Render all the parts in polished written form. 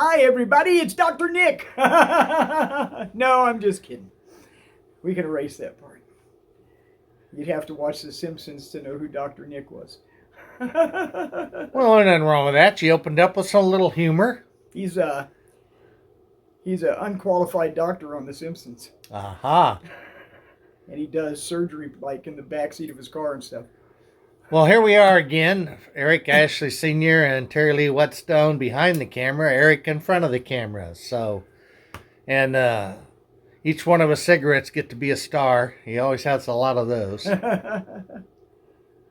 Hi, everybody, it's Dr. Nick. No, I'm just kidding. We can erase that part. You'd have to watch The Simpsons to know who Dr. Nick was. Well, nothing wrong with that. You opened up with some little humor. He's a unqualified doctor on The Simpsons. Aha. And he does surgery like in the backseat of his car and stuff. Well, here we are again. Eric Ashley Sr. and Terry Lee Whetstone behind the camera. Eric in front of the camera. And each one of us cigarettes get to be a star. He always has a lot of those. Well,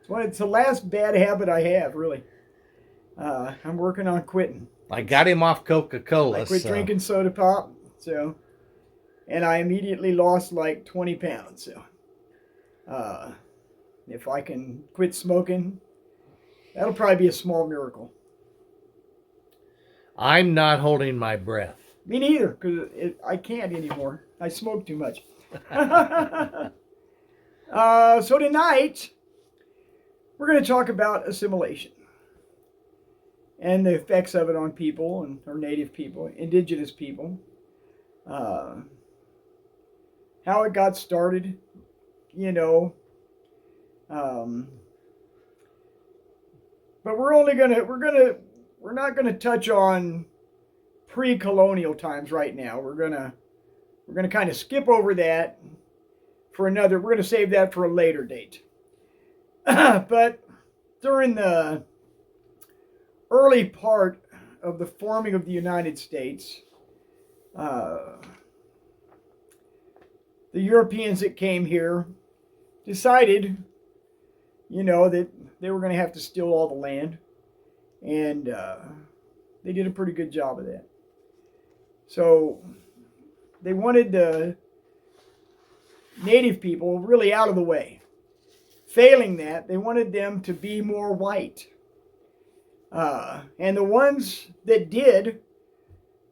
it's the last bad habit I have, really. I'm working on quitting. I got him off Coca-Cola. I quit drinking soda pop, and I immediately lost like 20 pounds. So, if I can quit smoking, that'll probably be a small miracle. I'm not holding my breath. Me neither, because I can't anymore. I smoke too much. So tonight, we're going to talk about assimilation and the effects of it on people, or native people, indigenous people. How it got started, but we're not gonna touch on pre-colonial times right now. We're gonna kind of skip over that we're gonna save that for a later date. But during the early part of the forming of the United States, the Europeans that came here decided, that they were going to have to steal all the land, and they did a pretty good job of that. So they wanted the native people really out of the way. Failing that, they wanted them to be more white. And the ones that did,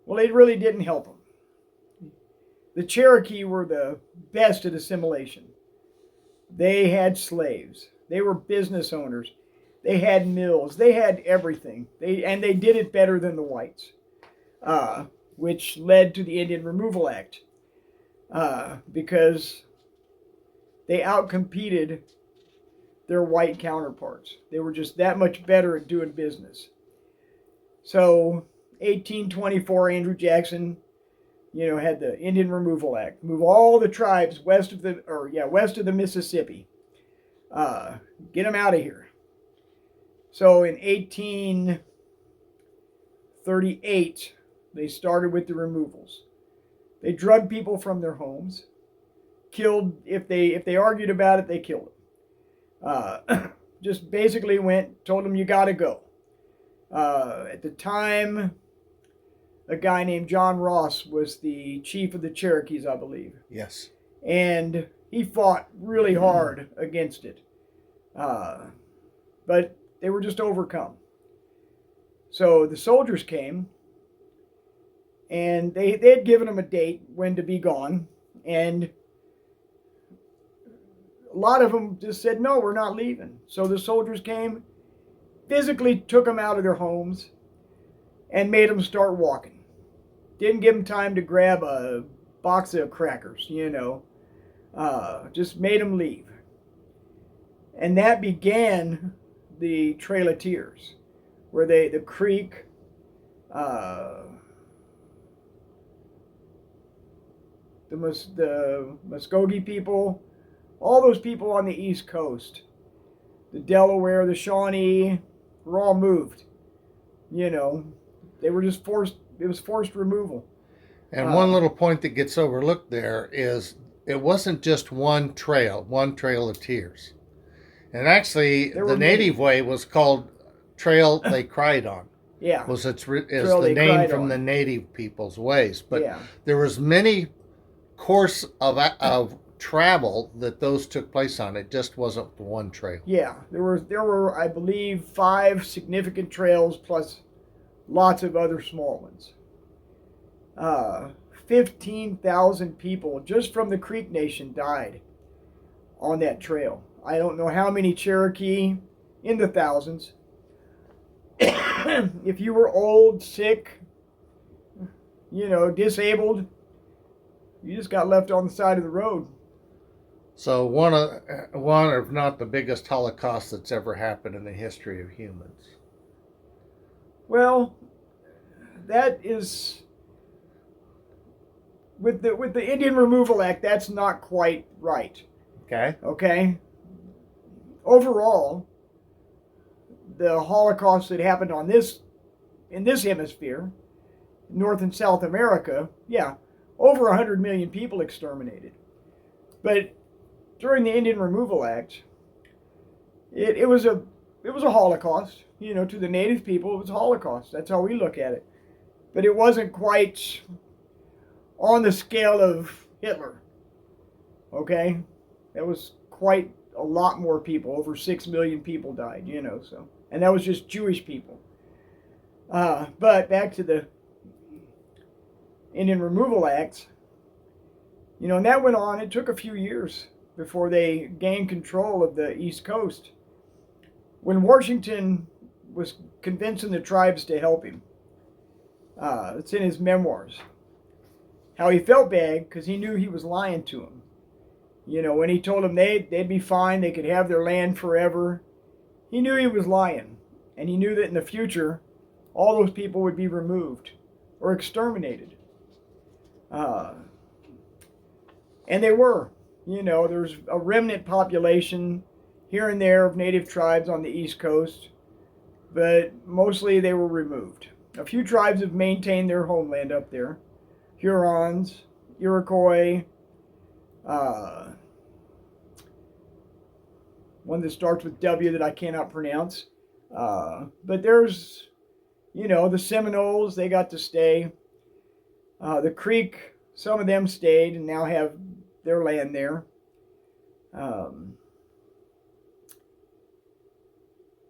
well, it really didn't help them. The Cherokee were the best at assimilation. They had slaves. They were business owners. They had mills. They had everything. They did it better than the whites, which led to the Indian Removal Act, because they outcompeted their white counterparts. They were just that much better at doing business. So 1824, Andrew Jackson, had the Indian Removal Act. Move all the tribes west of the Mississippi. Get them out of here. So in 1838, they started with the removals. They drugged people from their homes. Killed, if they argued about it, they killed them. Just basically told them you got to go. At the time, a guy named John Ross was the chief of the Cherokees, I believe. Yes. And he fought really hard against it. But they were just overcome. So the soldiers came, and they had given them a date when to be gone. And a lot of them just said, no, we're not leaving. So the soldiers came, physically took them out of their homes, and made them start walking. Didn't give them time to grab a box of crackers, just made them leave. And that began the Trail of Tears, where the Creek, the Muskogee people, all those people on the East Coast, the Delaware, the Shawnee, were all moved. They were just forced. It was forced removal. And one little point that gets overlooked there is it wasn't just one trail of tears. And actually, the native way was called Trail They Cried On. Yeah. Is the name from the native people's ways. But there was many course of travel that those took place on. It just wasn't one trail. Yeah. There were, I believe, 5 significant trails plus lots of other small ones. 15,000 people just from the Creek Nation died on that trail. I don't know how many Cherokee, in the thousands. If you were old, sick, disabled. You just got left on the side of the road. So one of not the biggest Holocaust that's ever happened in the history of humans. Well, that is with the Indian Removal Act. That's not quite right. Okay. Okay. Overall, the Holocaust that happened in this hemisphere, North and South America, yeah, over 100 million people exterminated. But during the Indian Removal Act, it was a Holocaust. To the native people, it was a Holocaust. That's how we look at it. But it wasn't quite on the scale of Hitler. Okay, that was quite a lot more people. Over 6 million people died. So, and that was just Jewish people. But back to the Indian Removal Acts. And that went on. It took a few years before they gained control of the East Coast. When Washington was convincing the tribes to help him, it's in his memoirs, how he felt bad because he knew he was lying to them. When he told them they'd be fine, they could have their land forever, he knew he was lying. And he knew that in the future, all those people would be removed or exterminated. And they were. There's a remnant population here and there of native tribes on the East Coast, but mostly they were removed. A few tribes have maintained their homeland up there. Hurons, Iroquois, one that starts with W that I cannot pronounce. But there's, the Seminoles, they got to stay. The Creek, some of them stayed and now have their land there.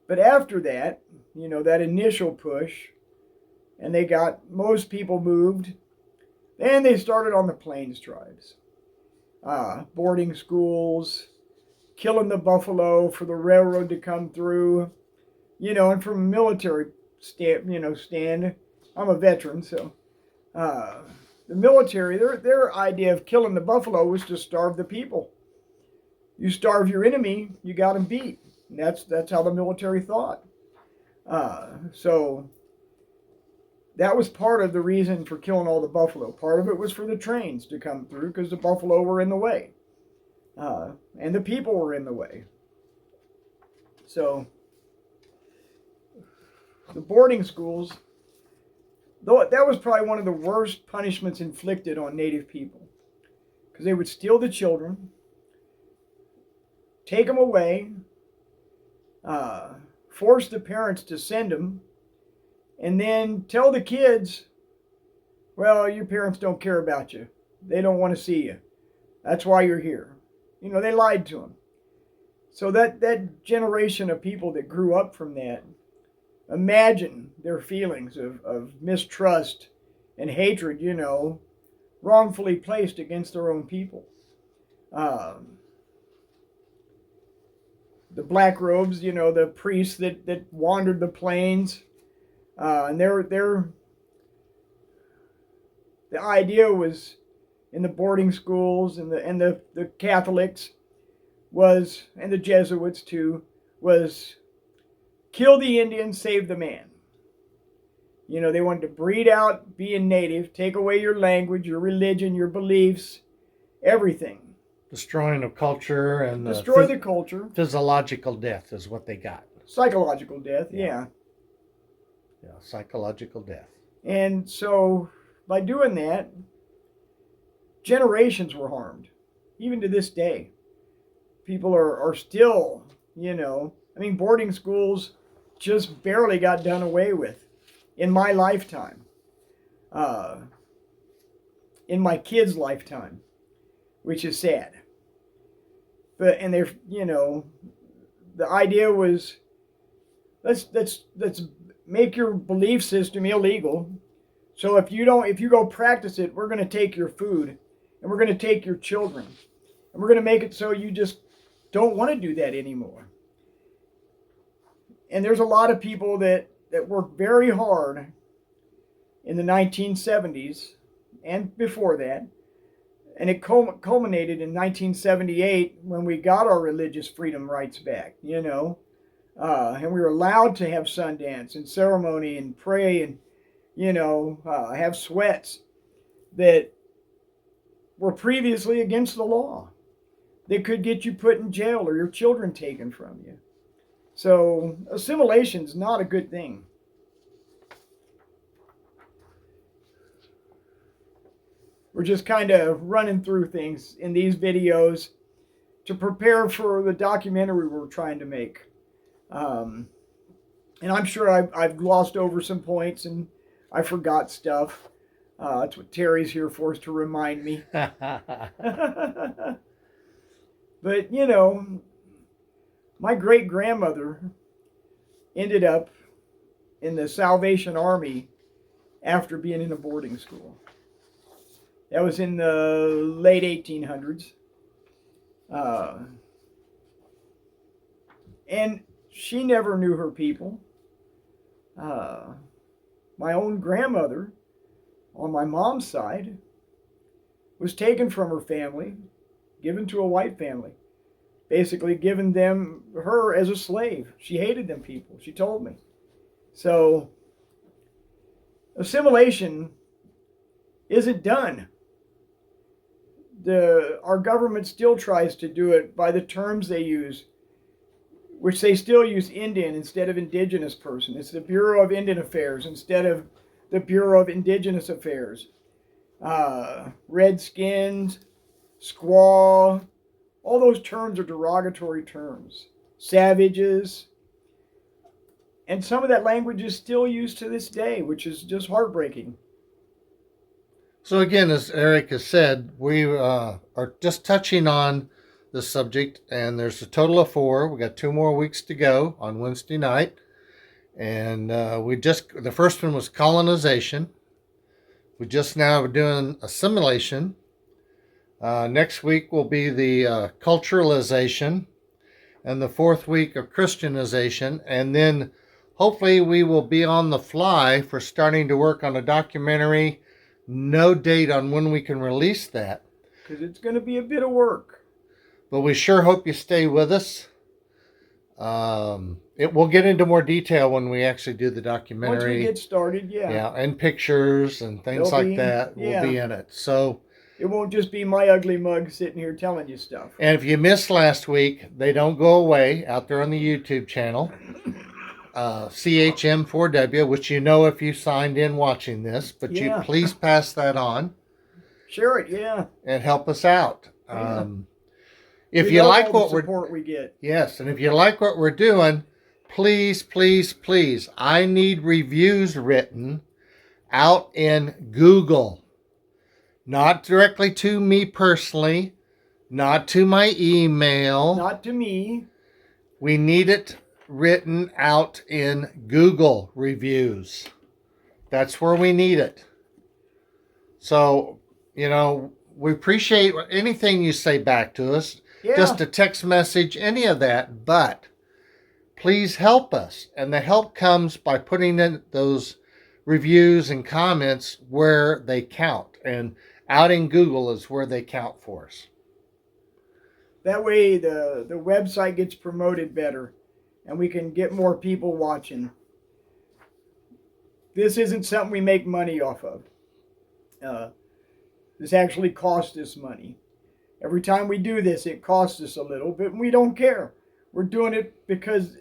But after that, that initial push, and they got most people moved, then they started on the Plains tribes. Boarding schools, killing the buffalo for the railroad to come through, and from a military stand, I'm a veteran, so the military, their idea of killing the buffalo was to starve the people. You starve your enemy, you got him beat. And that's how the military thought. So that was part of the reason for killing all the buffalo. Part of it was for the trains to come through because the buffalo were in the way. And the people were in the way. So the boarding schools, though, that was probably one of the worst punishments inflicted on native people. Because they would steal the children, take them away, force the parents to send them, and then tell the kids, well, your parents don't care about you. They don't want to see you. That's why you're here. They lied to them. So that generation of people that grew up from that, imagine their feelings of mistrust and hatred, wrongfully placed against their own people. The black robes, the priests that wandered the plains, and the idea was in the boarding schools and the Catholics was, and the Jesuits too, was kill the Indian, save the man. They wanted to breed out being native, take away your language, your religion, your beliefs, everything. Destroying of culture and destroy the culture. Physiological death is what they got. Psychological death, yeah. Yeah, psychological death. And so by doing that, generations were harmed. Even to this day. People are still, boarding schools just barely got done away with in my lifetime. In my kids' lifetime, which is sad. And they're, the idea was, let's make your belief system illegal. So if you go practice it, we're going to take your food, and we're going to take your children, and we're going to make it so you just don't want to do that anymore. And there's a lot of people that work very hard in the 1970s and before that. And it culminated in 1978 when we got our religious freedom rights back, and we were allowed to have Sundance and ceremony and pray and, have sweats that were previously against the law. That could get you put in jail or your children taken from you. So assimilation is not a good thing. We're just kind of running through things in these videos to prepare for the documentary we're trying to make. And I'm sure I've glossed over some points and I forgot stuff. That's what Terry's here for, is to remind me. But, my great-grandmother ended up in the Salvation Army after being in a boarding school. That was in the late 1800s. And she never knew her people. My own grandmother, on my mom's side, was taken from her family, given to a white family. Basically given her as a slave. She hated them people, she told me. So, assimilation isn't done. Our government still tries to do it by the terms they use, which they still use Indian instead of indigenous person. It's the Bureau of Indian Affairs instead of the Bureau of Indigenous Affairs. Redskins, squaw, all those terms are derogatory terms. Savages. And some of that language is still used to this day, which is just heartbreaking. So again, as Eric has said, we are just touching on the subject, and there's a total of 4. We got 2 more weeks to go on Wednesday night. And the first one was colonization. We just now are doing assimilation. Next week will be the culturalization, and the 4th week of Christianization. And then hopefully we will be on the fly for starting to work on a documentary. No date on when we can release that. Because it's going to be a bit of work. But we sure hope you stay with us. It will get into more detail when we actually do the documentary. Once we get started, yeah. Yeah, and pictures and things like that will be in it. So it won't just be my ugly mug sitting here telling you stuff. And if you missed last week, they don't go away out there on the YouTube channel. CHM4W, which you know if you signed in watching this, but you please pass that on. Share it, yeah. And help us out. Yeah. If you like what we get. Yes, and if you like what we're doing, please, please, please, I need reviews written out in Google. Not directly to me personally, not to my email. Not to me. We need it written out in Google reviews. That's where we need it. So, we appreciate anything you say back to us. Yeah. Just a text message, any of that. But please help us. And the help comes by putting in those reviews and comments where they count. And out in Google is where they count for us. That way the website gets promoted better and we can get more people watching. This isn't something we make money off of. This actually costs us money. Every time we do this, it costs us a little, but we don't care. We're doing it because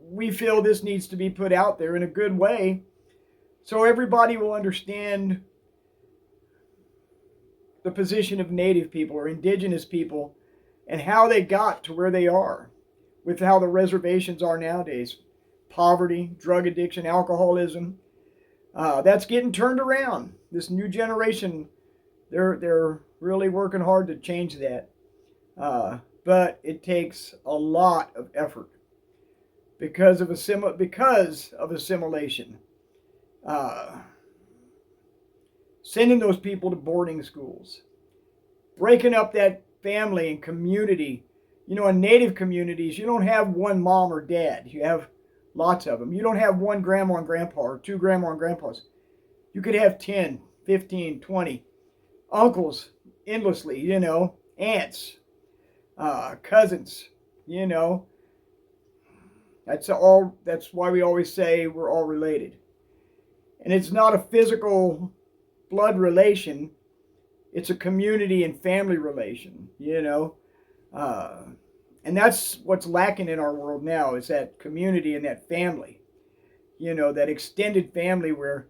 we feel this needs to be put out there in a good way so everybody will understand the position of Native people or indigenous people and how they got to where they are with how the reservations are nowadays. Poverty, drug addiction, alcoholism. That's getting turned around. This new generation, they're really working hard to change that. But it takes a lot of effort because of assimilation. Sending those people to boarding schools, breaking up that family and community. In Native communities, you don't have one mom or dad. You have lots of them. You don't have one grandma and grandpa or 2 grandma and grandpas. You could have 10, 15, 20 uncles endlessly, aunts, cousins, you know. That's why we always say we're all related. And it's not a physical blood relation, it's a community and family relation. Uh, and that's what's lacking in our world now is that community and that family, that extended family where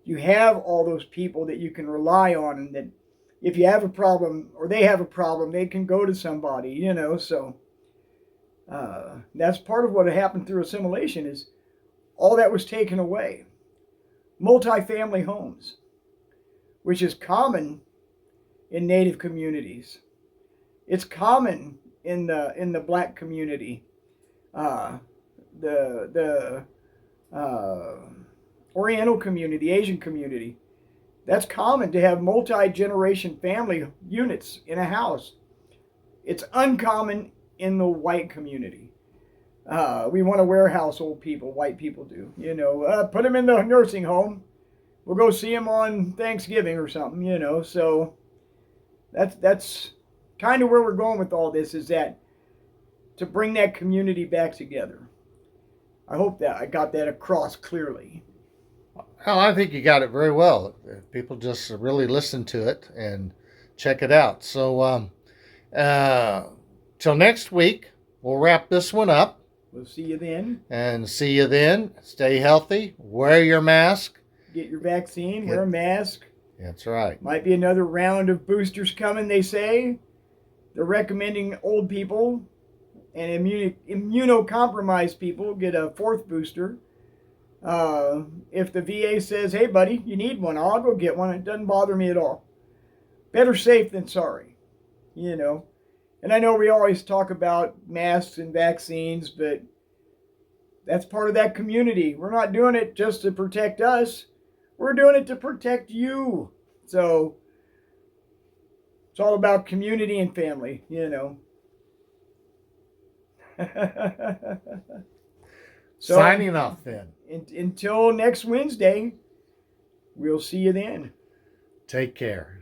you have all those people that you can rely on, and that if you have a problem or they have a problem, they can go to somebody. So that's part of what happened through assimilation is all that was taken away. Multi-family homes, which is common in Native communities. It's common in the Black community, the Oriental community, the Asian community. That's common to have multi-generation family units in a house. It's uncommon in the white community. We want to warehouse old people, white people do. Put them in the nursing home. We'll go see them on Thanksgiving or something. So that's kind of where we're going with all this, is that to bring that community back together. I hope that I got that across clearly. Well, I think you got it very well. If people just really listen to it and check it out. So, till next week, we'll wrap this one up. We'll see you then. And see you then. Stay healthy. Wear your mask. Get your vaccine. Wear a mask. That's right. Might be another round of boosters coming, they say. They're recommending old people and immunocompromised people get a fourth booster. If the VA says, hey, buddy, you need one, I'll go get one. It doesn't bother me at all. Better safe than sorry, And I know we always talk about masks and vaccines, but that's part of that community. We're not doing it just to protect us. We're doing it to protect you. So it's all about community and family, So, signing off then. Until next Wednesday, we'll see you then. Take care.